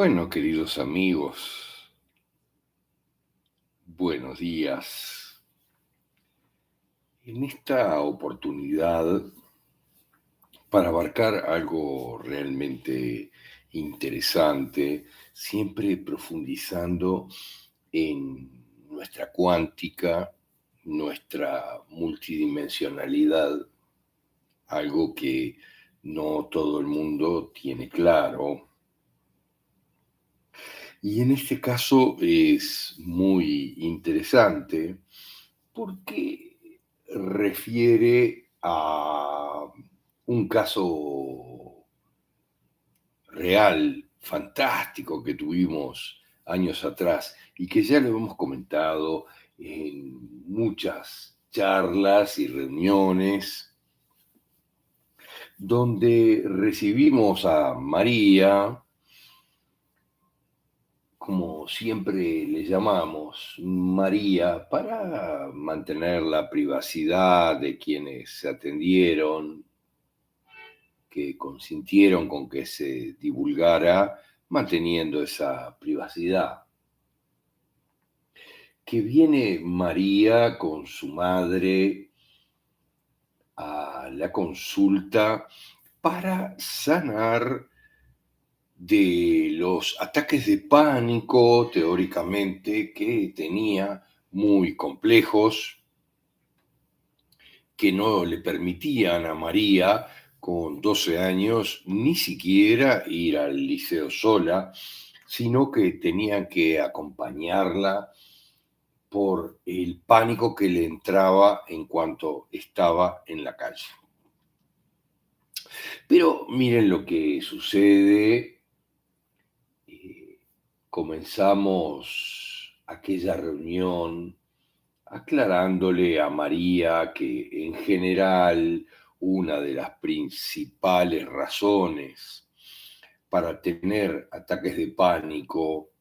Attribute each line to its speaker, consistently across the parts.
Speaker 1: Bueno, queridos amigos, buenos días. En esta oportunidad, para abarcar algo realmente interesante, siempre profundizando en nuestra cuántica, nuestra multidimensionalidad, algo que no todo el mundo tiene claro. Y en este caso es muy interesante porque refiere a un caso real, fantástico que tuvimos años atrás y que ya lo hemos comentado en muchas charlas y reuniones donde recibimos a María, como siempre le llamamos, María, para mantener la privacidad de quienes se atendieron, que consintieron con que se divulgara, manteniendo esa privacidad. Que viene María con su madre a la consulta para sanar de los ataques de pánico, teóricamente, que tenía muy complejos, que no le permitían a María, con 12 años, ni siquiera ir al liceo sola, sino que tenían que acompañarla por el pánico que le entraba en cuanto estaba en la calle. Pero miren lo que sucede. eh, Comenzamos aquella reunión aclarándole a María que en general una de las principales razones para tener ataques de pánico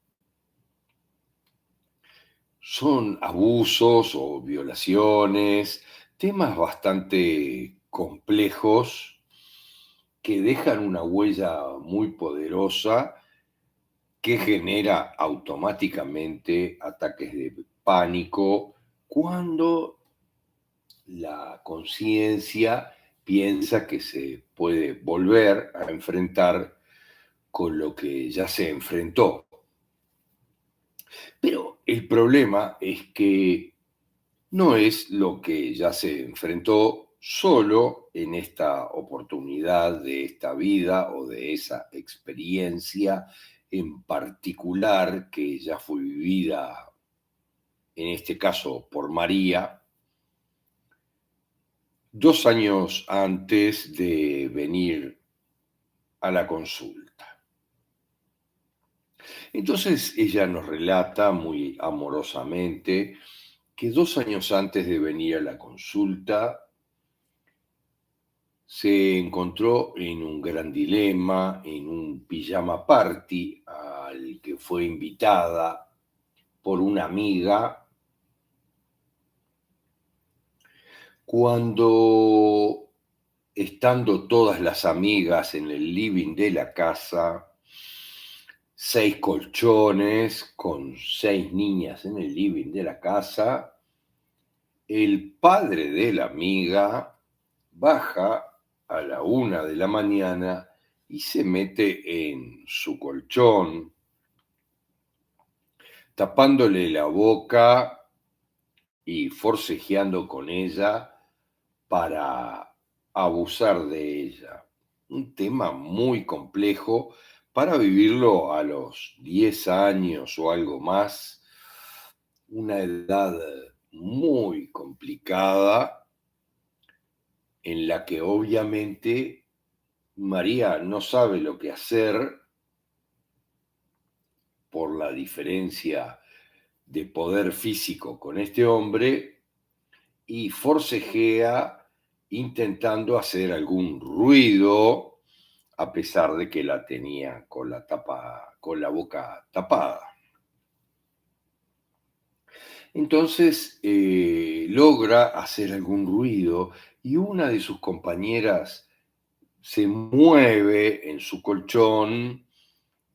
Speaker 1: son abusos o violaciones, temas bastante complejos que dejan una huella muy poderosa que genera automáticamente ataques de pánico cuando la conciencia piensa que se puede volver a enfrentar con lo que ya se enfrentó. Pero el problema es que no es lo que ya se enfrentó solo en esta oportunidad de esta vida o de esa experiencia en particular que ya fue vivida, en este caso por María, 2 años antes de venir a la consulta. Entonces ella nos relata muy amorosamente que 2 años antes de venir a la consulta se encontró en un gran dilema, en un pijama party al que fue invitada por una amiga, cuando, estando todas las amigas en el living de la casa, 6 colchones con 6 niñas en el living de la casa, el padre de la amiga baja a la 1 de la mañana y se mete en su colchón, tapándole la boca y forcejeando con ella para abusar de ella. Un tema muy complejo para vivirlo a los 10 años o algo más, una edad muy complicada en la que obviamente María no sabe lo que hacer por la diferencia de poder físico con este hombre y forcejea intentando hacer algún ruido a pesar de que la tenía con la boca tapada. Entonces logra hacer algún ruido y una de sus compañeras se mueve en su colchón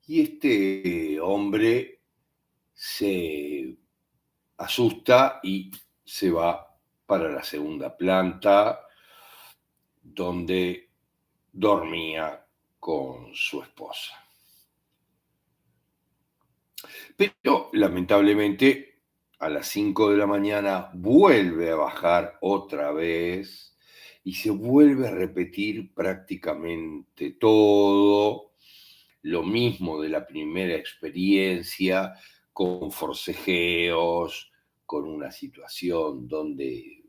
Speaker 1: Y este hombre se asusta y se va para la segunda planta donde dormía con su esposa. Pero lamentablemente a las 5 de la mañana vuelve a bajar otra vez y se vuelve a repetir prácticamente todo, lo mismo de la primera experiencia, con forcejeos, con una situación donde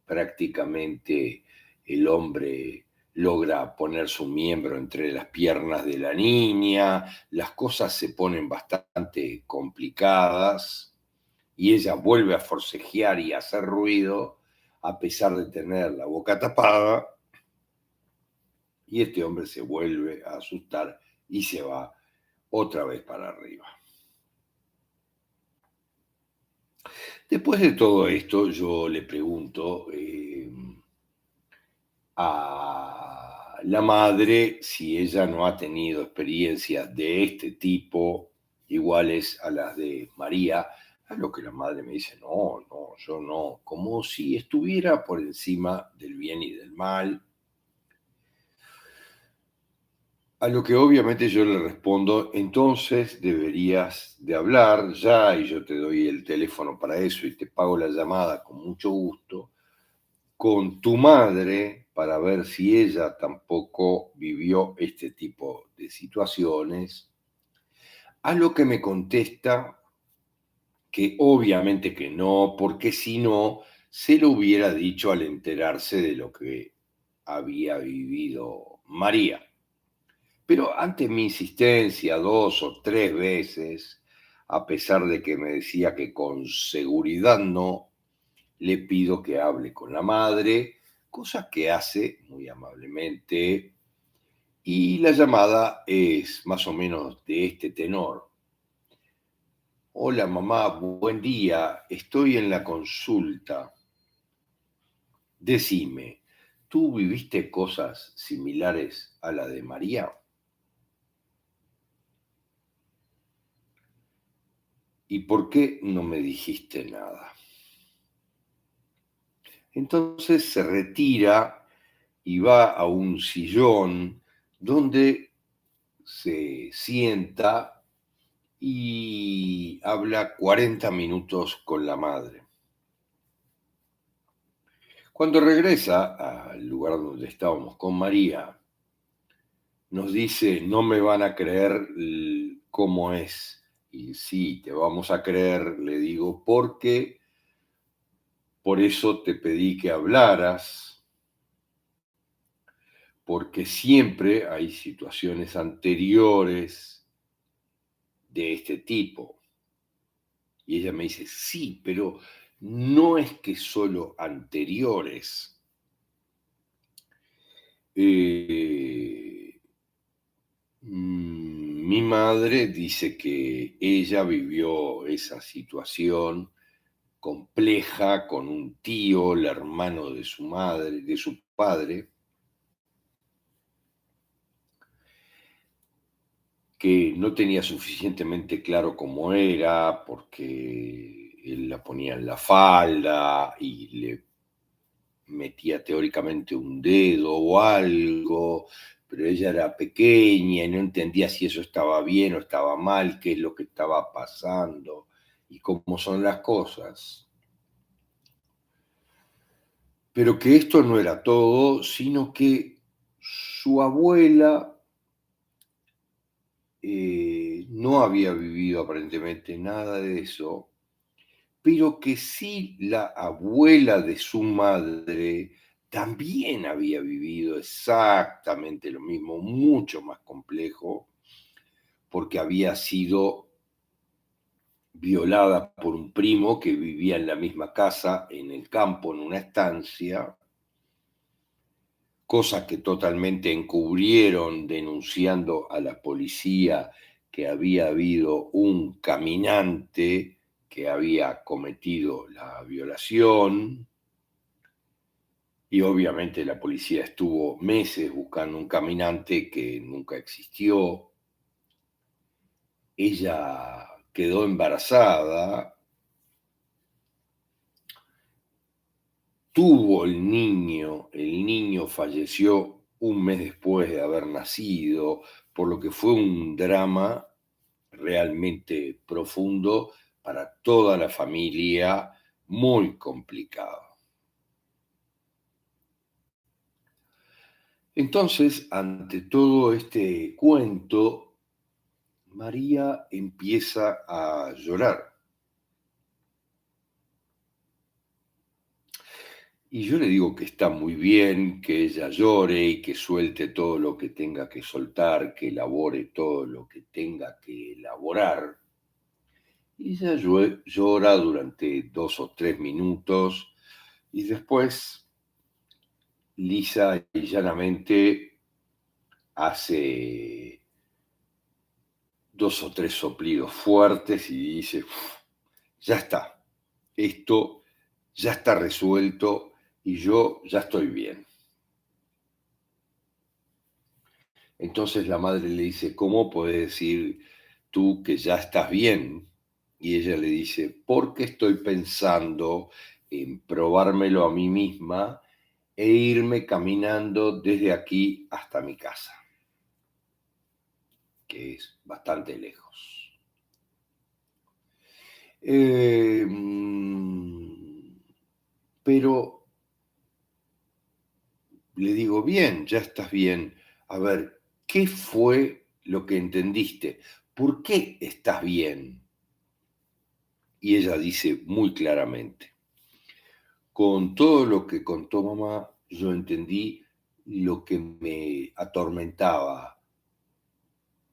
Speaker 1: prácticamente el hombre logra poner su miembro entre las piernas de la niña, las cosas se ponen bastante complicadas y ella vuelve a forcejear y a hacer ruido a pesar de tener la boca tapada y este hombre se vuelve a asustar y se va otra vez para arriba. Después de todo esto, yo le pregunto a la madre si ella no ha tenido experiencias de este tipo iguales a las de María, a lo que la madre me dice, no, no, yo no, como si estuviera por encima del bien y del mal. A lo que obviamente yo le respondo, entonces deberías de hablar ya y yo te doy el teléfono para eso y te pago la llamada con mucho gusto con tu madre para ver si ella tampoco vivió este tipo de situaciones, a lo que me contesta que obviamente que no, porque si no, se lo hubiera dicho al enterarse de lo que había vivido María. Pero ante mi insistencia 2 o 3 veces, a pesar de que me decía que con seguridad no, le pido que hable con la madre, cosa que hace muy amablemente, y la llamada es más o menos de este tenor. Hola mamá, buen día, estoy en la consulta. Decime, ¿tú viviste cosas similares a la de María? ¿Y por qué no me dijiste nada? Entonces se retira y va a un sillón donde se sienta y habla 40 minutos con la madre. Cuando regresa al lugar donde estábamos con María, nos dice, no me van a creer cómo es. Y sí, te vamos a creer, le digo, porque por eso te pedí que hablaras, porque siempre hay situaciones anteriores de este tipo. Y ella me dice, sí, pero no es que solo anteriores. Eh, Mi madre dice que ella vivió esa situación compleja con un tío, el hermano de su madre, de su padre, que no tenía suficientemente claro cómo era, porque él la ponía en la falda y le metía teóricamente un dedo o algo, pero ella era pequeña y no entendía si eso estaba bien o estaba mal, qué es lo que estaba pasando y cómo son las cosas. Pero que esto no era todo, sino que su abuela no había vivido aparentemente nada de eso, pero que sí la abuela de su madre también había vivido exactamente lo mismo, mucho más complejo, porque había sido violada por un primo que vivía en la misma casa, en el campo, en una estancia, cosa que totalmente encubrieron denunciando a la policía que había habido un caminante que había cometido la violación. Y obviamente la policía estuvo meses buscando un caminante que nunca existió. ella quedó embarazada, tuvo el niño falleció un mes después de haber nacido, por lo que fue un drama realmente profundo para toda la familia, muy complicado. Entonces, ante todo este cuento, María empieza a llorar. Y yo le digo que está muy bien que ella llore y que suelte todo lo que tenga que soltar, que elabore todo lo que tenga que elaborar. Y ella llora durante 2 o 3 minutos y después, lisa y llanamente, hace 2 o 3 soplidos fuertes y dice, ya está, esto ya está resuelto y yo ya estoy bien. Entonces la madre le dice, ¿cómo puedes decir tú que ya estás bien? Y ella le dice, porque estoy pensando en probármelo a mí misma e irme caminando desde aquí hasta mi casa, que es bastante lejos. Eh, mm, pero le digo, bien, ya estás bien. A ver, ¿qué fue lo que entendiste? ¿Por qué estás bien? Y ella dice muy claramente, con todo lo que contó mamá, yo entendí lo que me atormentaba.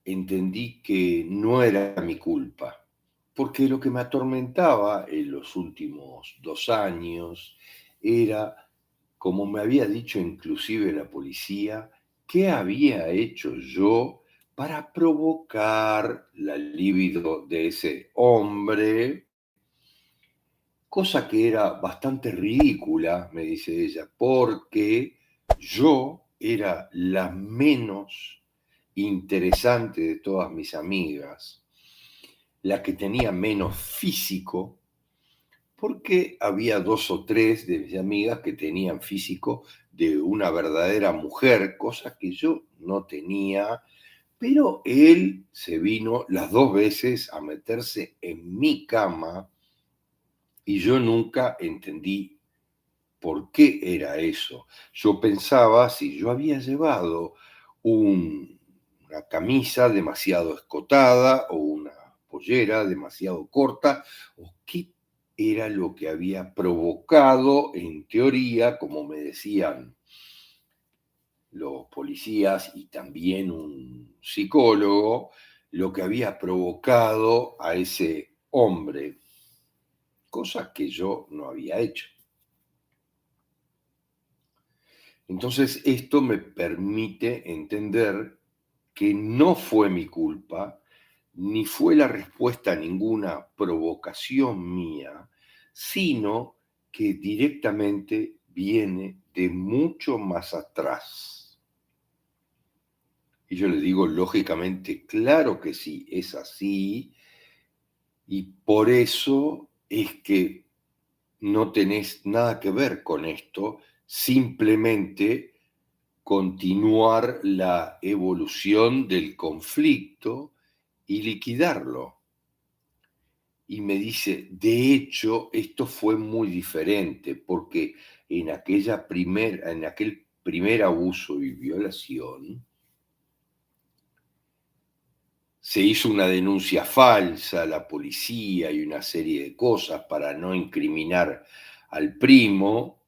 Speaker 1: Entendí que no era mi culpa, porque lo que me atormentaba en los últimos 2 años era, como me había dicho inclusive la policía, qué había hecho yo para provocar la libido de ese hombre, cosa que era bastante ridícula, me dice ella, porque yo era la menos interesante de todas mis amigas, la que tenía menos físico, porque había 2 o 3 de mis amigas que tenían físico de una verdadera mujer, cosa que yo no tenía, pero él se vino las 2 veces a meterse en mi cama y yo nunca entendí por qué era eso. Yo pensaba si yo había llevado una camisa demasiado escotada o una pollera demasiado corta, o qué era lo que había provocado, en teoría, como me decían los policías y también un psicólogo, lo que había provocado a ese hombre, cosa que yo no había hecho. Entonces, esto me permite entender que no fue mi culpa, ni fue la respuesta a ninguna provocación mía, sino que directamente viene de mucho más atrás. Y yo le digo, lógicamente, claro que sí, es así, y por eso es que no tenés nada que ver con esto, simplemente continuar la evolución del conflicto y liquidarlo. Y me dice, de hecho, esto fue muy diferente, porque en aquel primer abuso y violación, se hizo una denuncia falsa a la policía y una serie de cosas para no incriminar al primo.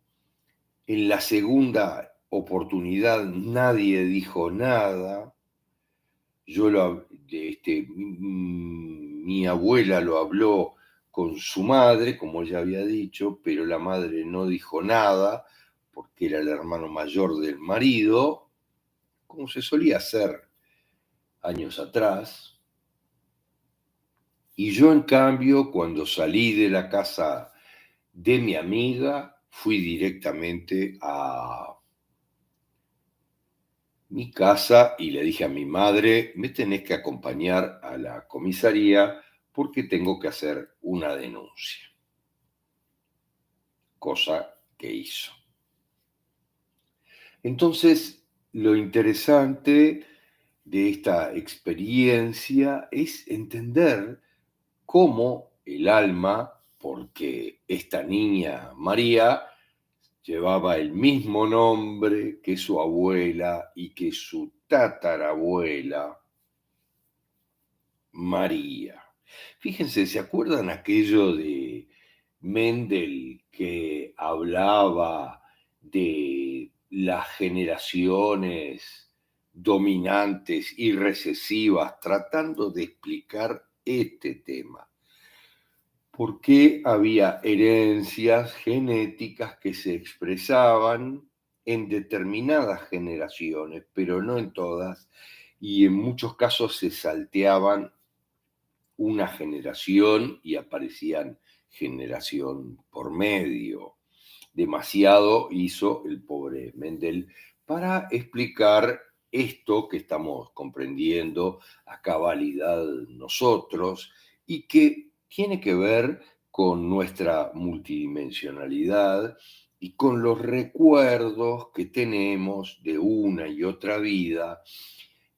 Speaker 1: En la segunda oportunidad nadie dijo nada. Mi abuela lo habló con su madre, como ella había dicho, pero la madre no dijo nada porque era el hermano mayor del marido, como se solía hacer años atrás. Y yo, en cambio, cuando salí de la casa de mi amiga, fui directamente mi casa y le dije a mi madre, me tenés que acompañar a la comisaría porque tengo que hacer una denuncia, cosa que hizo. Entonces, lo interesante de esta experiencia es entender cómo el alma, porque esta niña María llevaba el mismo nombre que su abuela y que su tatarabuela María. Fíjense, ¿se acuerdan aquello de Mendel que hablaba de las generaciones dominantes y recesivas, tratando de explicar este tema? ¿Por qué había herencias genéticas que se expresaban en determinadas generaciones, pero no en todas, y en muchos casos se salteaban una generación y aparecían generación por medio? Demasiado hizo el pobre Mendel para explicar esto que estamos comprendiendo a cabalidad nosotros y que tiene que ver con nuestra multidimensionalidad y con los recuerdos que tenemos de una y otra vida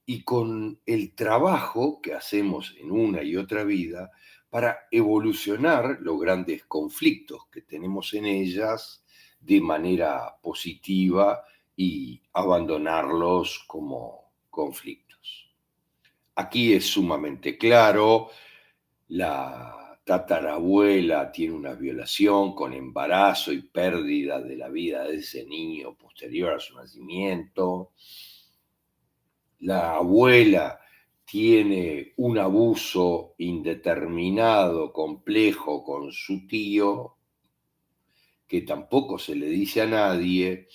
Speaker 1: y con el trabajo que hacemos en una y otra vida para evolucionar los grandes conflictos que tenemos en ellas de manera positiva y abandonarlos como conflictos. Aquí es sumamente claro, la tatarabuela tiene una violación con embarazo y pérdida de la vida de ese niño posterior a su nacimiento. La abuela tiene un abuso indeterminado, complejo con su tío, que tampoco se le dice a nadie,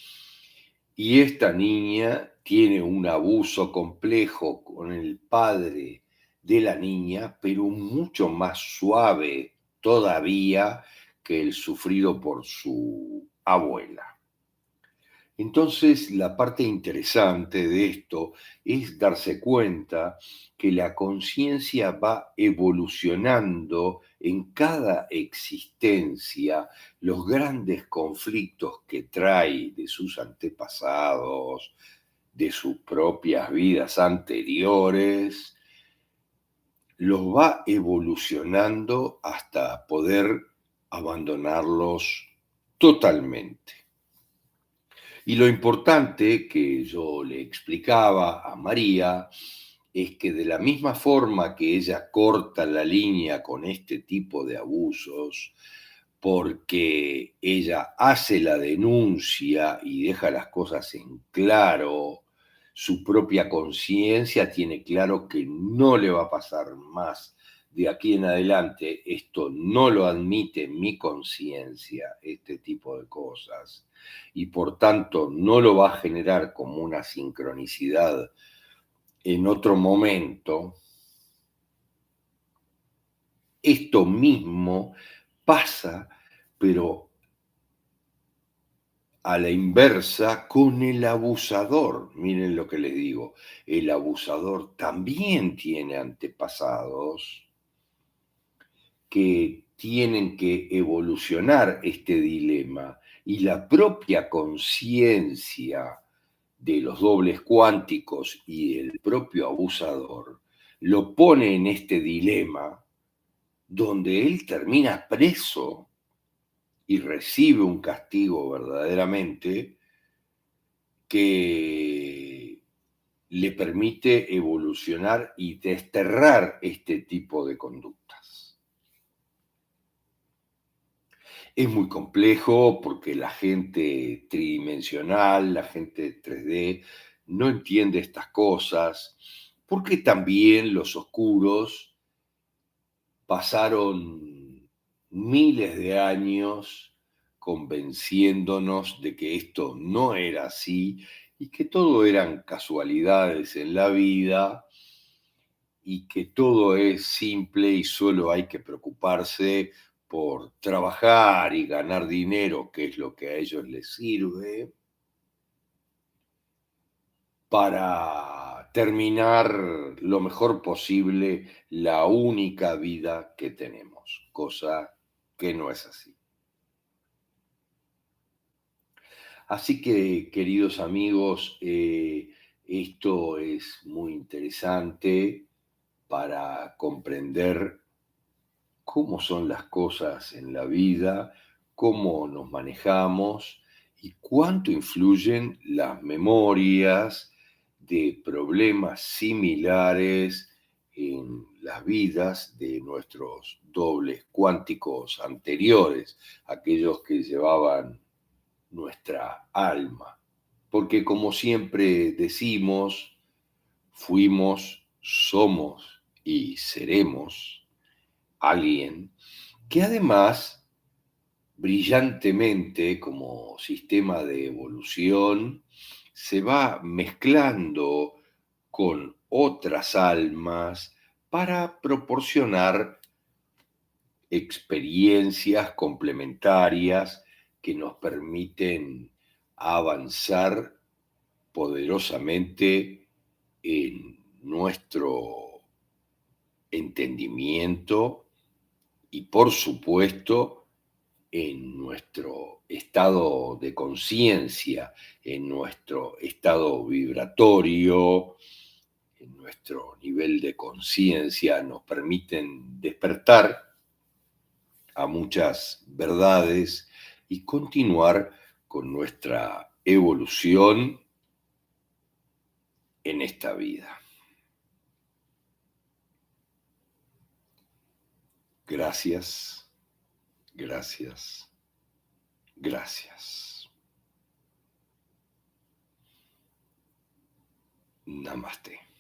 Speaker 1: y esta niña tiene un abuso complejo con el padre de la niña, pero mucho más suave todavía que el sufrido por su abuela. Entonces, la parte interesante de esto es darse cuenta que la conciencia va evolucionando en cada existencia los grandes conflictos que trae de sus antepasados, de sus propias vidas anteriores, los va evolucionando hasta poder abandonarlos totalmente. Y lo importante que yo le explicaba a María es que de la misma forma que ella corta la línea con este tipo de abusos, porque ella hace la denuncia y deja las cosas en claro, su propia conciencia tiene claro que no le va a pasar más de aquí en adelante, esto no lo admite mi conciencia, este tipo de cosas, y por tanto no lo va a generar como una sincronicidad en otro momento. Esto mismo pasa, pero a la inversa con el abusador. Miren lo que les digo, el abusador también tiene antepasados que tienen que evolucionar este dilema y la propia conciencia de los dobles cuánticos y el propio abusador lo pone en este dilema donde él termina preso y recibe un castigo verdaderamente que le permite evolucionar y desterrar este tipo de conductas. Es muy complejo porque la gente tridimensional, la gente 3D, no entiende estas cosas, porque también los oscuros pasaron miles de años convenciéndonos de que esto no era así y que todo eran casualidades en la vida y que todo es simple y solo hay que preocuparse por trabajar y ganar dinero, que es lo que a ellos les sirve, para terminar lo mejor posible la única vida que tenemos, cosa que no es así. Así que, queridos amigos, esto es muy interesante para comprender cómo son las cosas en la vida, cómo nos manejamos y cuánto influyen las memorias de problemas similares en las vidas de nuestros dobles cuánticos anteriores, aquellos que llevaban nuestra alma. Porque como siempre decimos, fuimos, somos y seremos alguien que además, brillantemente, como sistema de evolución, se va mezclando con otras almas para proporcionar experiencias complementarias que nos permiten avanzar poderosamente en nuestro entendimiento y, por supuesto, en nuestro estado de conciencia, en nuestro estado vibratorio, en nuestro nivel de conciencia, nos permiten despertar a muchas verdades y continuar con nuestra evolución en esta vida. Gracias, gracias, gracias. Namaste.